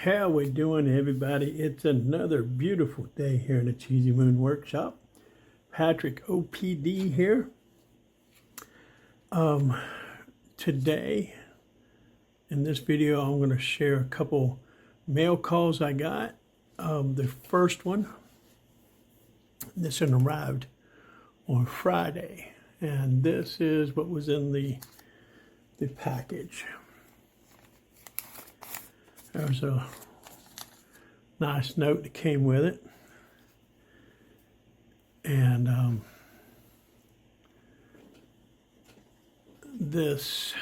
How we doing, everybody? It's another beautiful day here in the Cheesy Moon Workshop. Patrick OPD here. Today, in this video, I'm going to share a couple mail calls I got. The first one, this one arrived on Friday, and this is what was in the package. There's a nice note that came with it. And this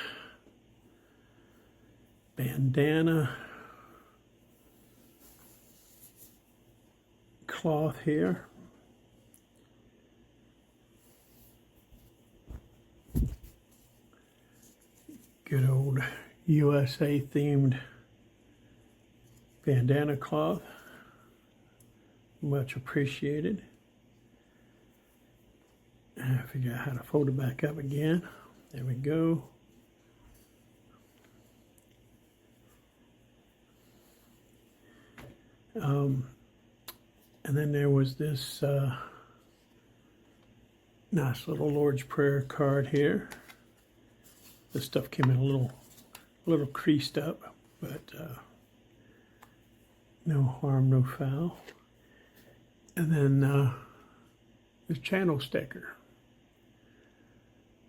bandana cloth here. Good old USA themed bandana cloth, much appreciated. I figure out how to fold it back up again. There we go. And then there was this nice little Lord's Prayer card here. This stuff came in a little creased up, but no harm, no foul. And then the channel sticker.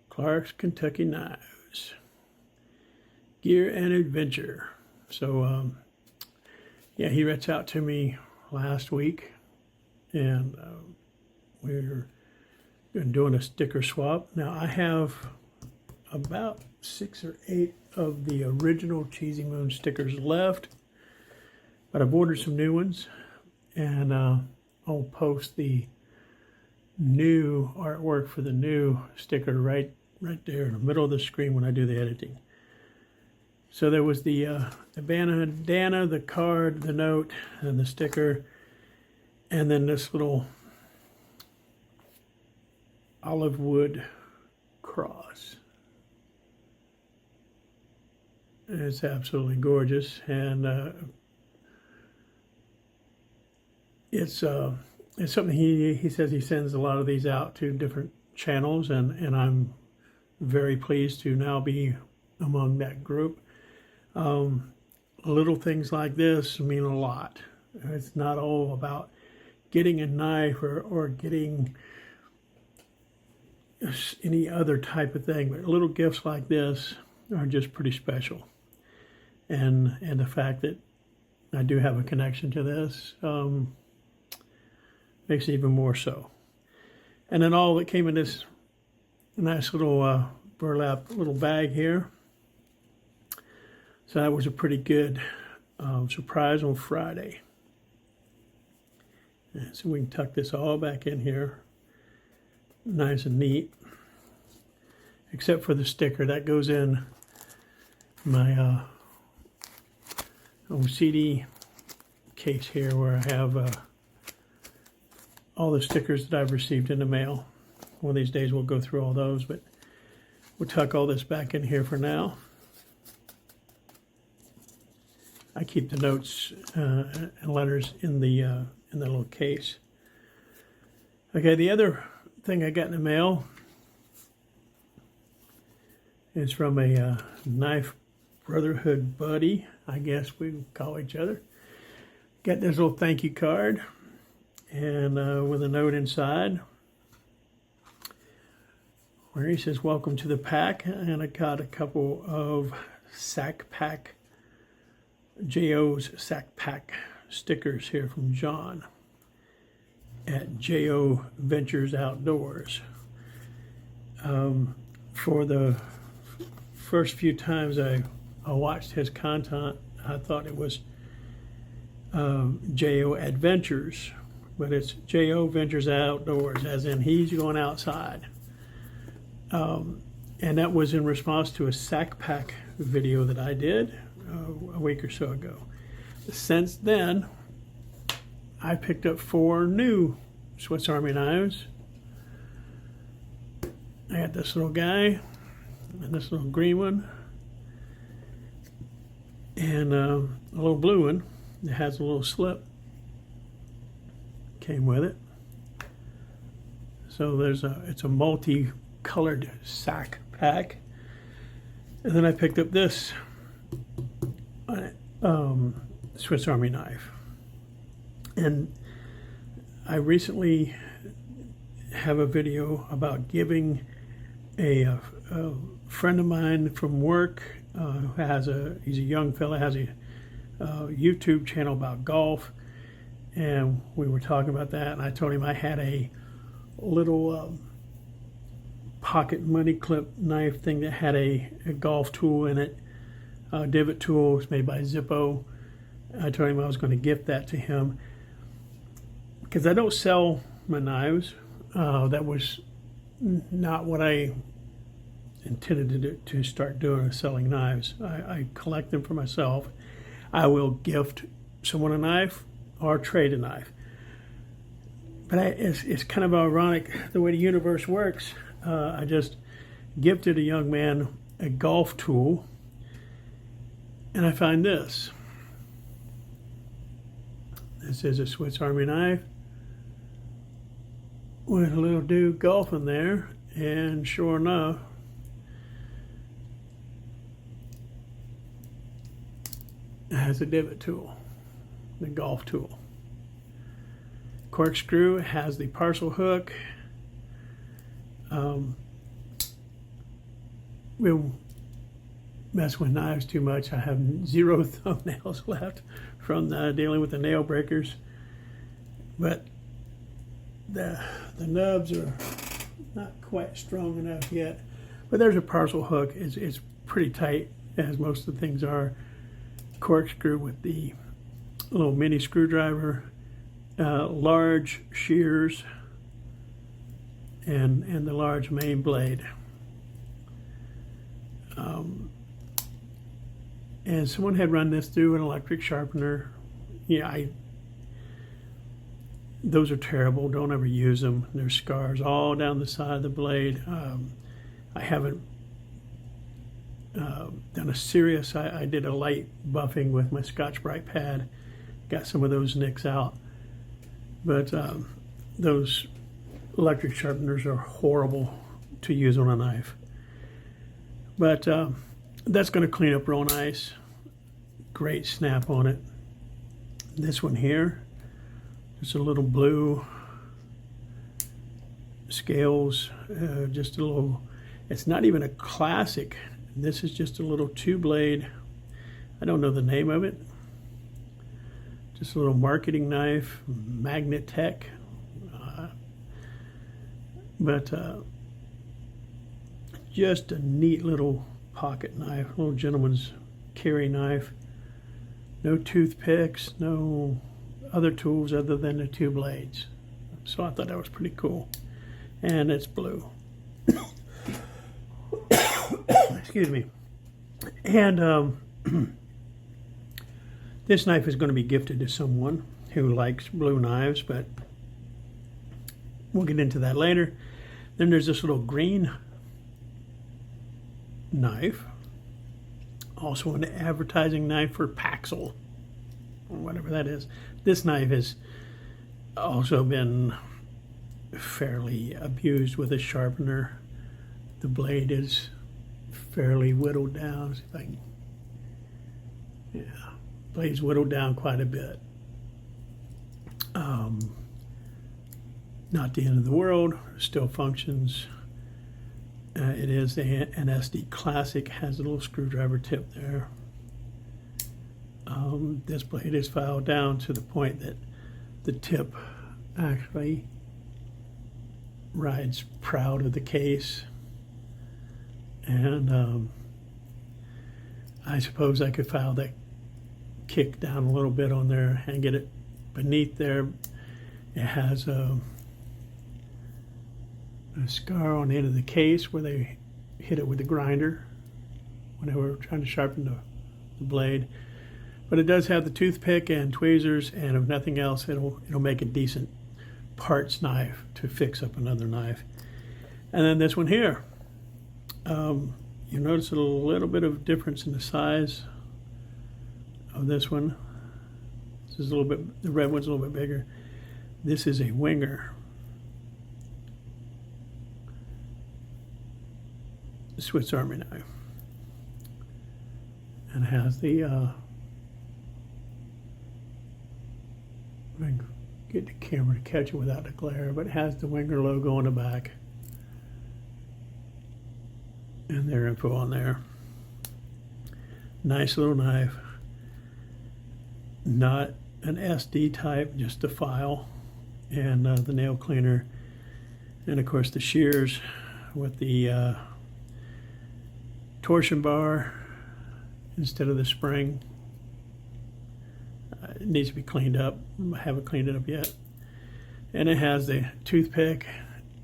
Clark's Kentucky Knives. Gear and Adventure. So, yeah, he reached out to me last week, and we're doing a sticker swap. Now, I have about 6 or 8 of the original Cheesy Moon stickers left. But I've ordered some new ones, and I'll post the new artwork for the new sticker right there in the middle of the screen when I do the editing. So there was the bandana, the card, the note, and the sticker, and then this little olive wood cross. It's absolutely gorgeous, and it's something he says he sends a lot of these out to different channels, and I'm very pleased to now be among that group. Little things like this mean a lot. It's not all about getting a knife or getting any other type of thing, but little gifts like this are just pretty special. And the fact that I do have a connection to this makes it even more so. And then all that came in this nice little burlap little bag here. So that was a pretty good surprise on Friday. And so we can tuck this all back in here, nice and neat, except for the sticker that goes in my OCD case here, where I have all the stickers that I've received in the mail. One of these days we'll go through all those, but we'll tuck all this back in here for now. I keep the notes and letters in the little case. Okay, the other thing I got in the mail is from a Knife Brotherhood buddy, I guess we call each other. Got this little thank you card, and with a note inside where he says, "Welcome to the pack," and I got a couple of Sack Pack, J.O.'s Sack Pack stickers here from John at J.O. Ventures Outdoors. For the first few times I watched his content, I thought it was J.O. Adventures, but it's J.O. Ventures Outdoors, as in he's going outside. And that was in response to a Sack Pack video that I did a week or so ago. Since then, I picked up 4 new Swiss Army knives. I got this little guy, and this little green one, and a little blue one. It has a little slip. Came with it. So it's a multi-colored sack pack. And then I picked up this Swiss Army knife. And I recently have a video about giving a friend of mine from work who he's a young fella, has a YouTube channel about golf, and we were talking about that, and I told him I had a little pocket money clip knife thing that had a golf tool in it, divot tool. It's made by Zippo. I told him I was going to gift that to him because I don't sell my knives. That was not what I intended to start doing, selling knives. I collect them for myself. I will gift someone a knife or trade a knife. But it's kind of ironic the way the universe works. I just gifted a young man a golf tool, and I find this. This is a Swiss Army knife with a little dude golfing there, and sure enough, it has a divot tool, the golf tool. Corkscrew has the parcel hook. We'll mess with knives too much. I have 0 thumbnails left from dealing with the nail breakers, but the nubs are not quite strong enough yet. But there's a parcel hook. It's pretty tight, as most of the things are. Corkscrew with the little mini screwdriver, large shears, and the large main blade. And someone had run this through an electric sharpener. Yeah, those are terrible. Don't ever use them. There's scars all down the side of the blade. I haven't done a serious, I did a light buffing with my Scotch-Brite pad. Got some of those nicks out. But those electric sharpeners are horrible to use on a knife. But that's going to clean up real nice. Great snap on it. This one here, just a little blue scales, just a little, it's not even a classic. This is just a little 2-blade. I don't know the name of it. Just a little marketing knife, Magnetech. But just a neat little pocket knife, little gentleman's carry knife. No toothpicks, no other tools other than the 2 blades. So I thought that was pretty cool. And it's blue. Excuse me. And this knife is going to be gifted to someone who likes blue knives, but we'll get into that later. Then there's this little green knife, also an advertising knife for Paxil, or whatever that is. This knife has also been fairly abused with a sharpener. The blade is fairly whittled down. See if I can, yeah, blade's whittled down quite a bit. Not the end of the world, still functions. It is an SD Classic, has a little screwdriver tip there. This blade is filed down to the point that the tip actually rides proud of the case. And I suppose I could file that kick down a little bit on there and get it beneath there. It has a scar on the end of the case where they hit it with the grinder when they were trying to sharpen the blade. But it does have the toothpick and tweezers, and if nothing else, it'll make a decent parts knife to fix up another knife. And then this one here, you notice a little bit of difference in the size of this one. This is a little bit, the red one's a little bit bigger. This is a Wenger Swiss Army knife. And it has the, I can get the camera to catch it without the glare, but it has the Wenger logo on the back. And their info on there. Nice little knife. Not an SD type, just a file. And the nail cleaner. And of course the shears with the torsion bar instead of the spring. It needs to be cleaned up. I haven't cleaned it up yet. And it has the toothpick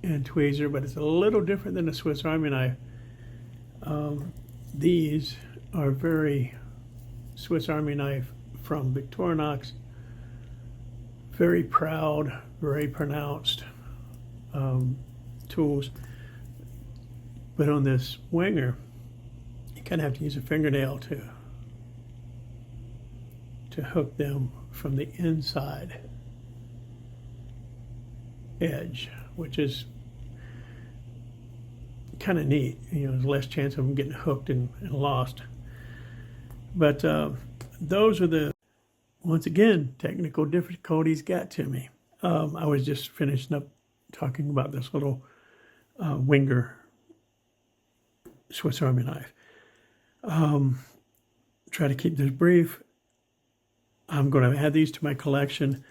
and tweezer, but it's a little different than the Swiss Army knife. These are very Swiss Army knife from Victorinox. Very proud, very pronounced tools. But on this Wenger, you kind of have to use a fingernail to hook them from the inside edge, which is kind of neat. You know, there's less chance of them getting hooked and lost. But those are the, once again, technical difficulties got to me. I was just finishing up talking about this little Wenger Swiss Army knife. Try to keep this brief. I'm going to add these to my collection,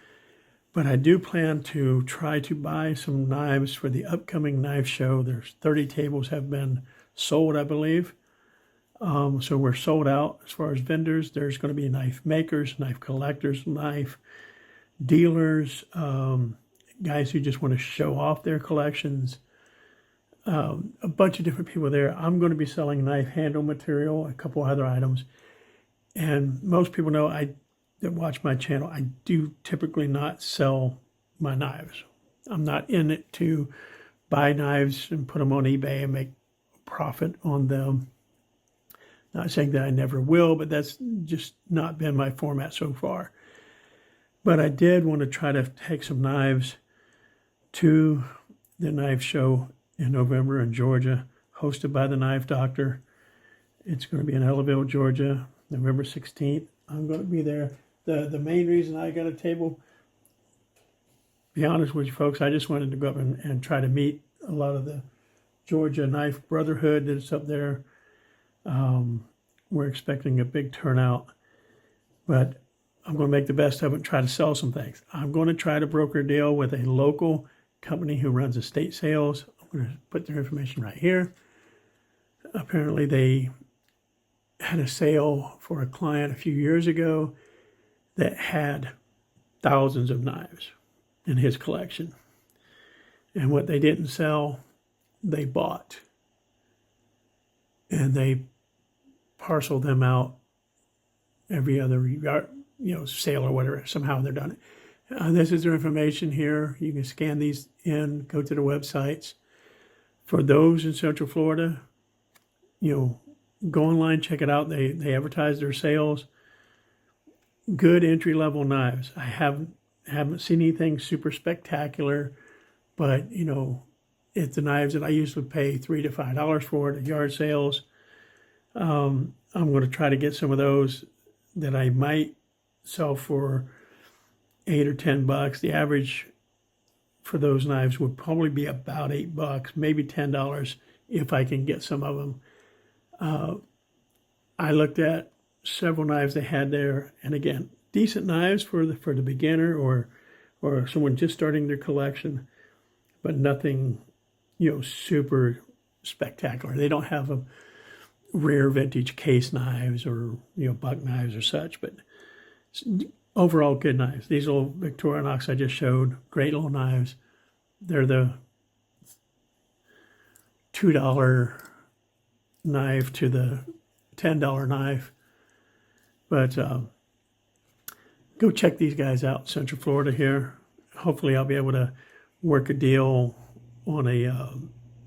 but I do plan to try to buy some knives for the upcoming knife show. There's 30 tables have been sold, I believe. So we're sold out as far as vendors. There's going to be knife makers, knife collectors, knife dealers, guys who just want to show off their collections. A bunch of different people there. I'm going to be selling knife handle material, a couple other items. And most people know that watch my channel, I do typically not sell my knives. I'm not in it to buy knives and put them on eBay and make profit on them. Not saying that I never will, but that's just not been my format so far. But I did want to try to take some knives to the knife show in November in Georgia, hosted by the Knife Doctor. It's going to be in Ellaville, Georgia, November 16th. I'm going to be there. The main reason I got a table, to be honest with you folks, I just wanted to go up and try to meet a lot of the Georgia Knife Brotherhood that's up there. We're expecting a big turnout, but I'm going to make the best of it and try to sell some things. I'm going to try to broker a deal with a local company who runs estate sales. I'm going to put their information right here. Apparently they had a sale for a client a few years ago that had thousands of knives in his collection. And what they didn't sell, they bought. And they parcel them out every other sale or whatever. Somehow they're done it. This is their information here. You can scan these in, go to the websites. For those in Central Florida, go online, check it out. They advertise their sales. Good entry-level knives. I haven't seen anything super spectacular, but it's the knives that I usually pay $3 to $5 for at yard sales. I'm going to try to get some of those that I might sell for $8 or $10. The average for those knives would probably be about $8, maybe $10 if I can get some of them. I looked at several knives they had there, and again, decent knives for the beginner or someone just starting their collection, but nothing super spectacular. They don't have a rare vintage case knives or buck knives or such, but overall good knives. These little Victorinox I just showed, great little knives. They're the $2 knife to the $10 knife. But go check these guys out in Central Florida here. Hopefully I'll be able to work a deal on a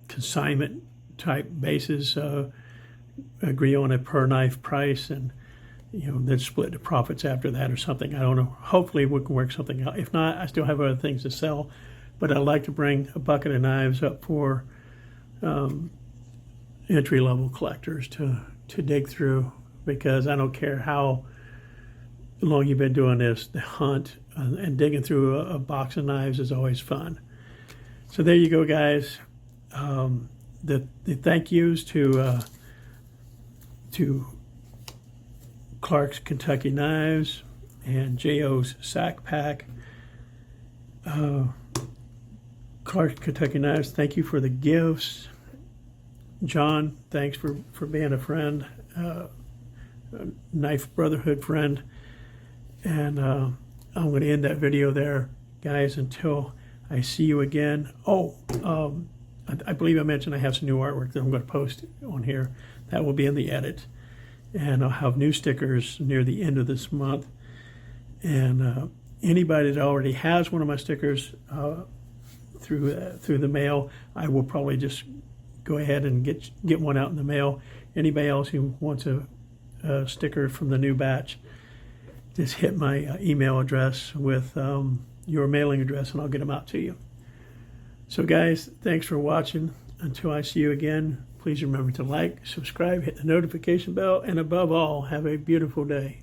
consignment type basis, agree on a per knife price, and then split the profits after that or something. I don't know. Hopefully we can work something out. If not, I still have other things to sell, but I'd like to bring a bucket of knives up for entry-level collectors to dig through, because I don't care how long you've been doing this, the hunt and digging through a box of knives is always fun. So there you go, guys. The thank yous to Clark's Kentucky Knives and J.O.'s Sack Pack. Clark's Kentucky Knives, thank you for the gifts. John, thanks for being a friend, a knife brotherhood friend. And I'm going to end that video there, guys, until I see you again. I believe I mentioned I have some new artwork that I'm going to post on here. That will be in the edit. And I'll have new stickers near the end of this month. And anybody that already has one of my stickers through the mail, I will probably just go ahead and get one out in the mail. Anybody else who wants a sticker from the new batch, just hit my email address with your mailing address and I'll get them out to you. So guys, thanks for watching. Until I see you again, please remember to like, subscribe, hit the notification bell, and above all, have a beautiful day.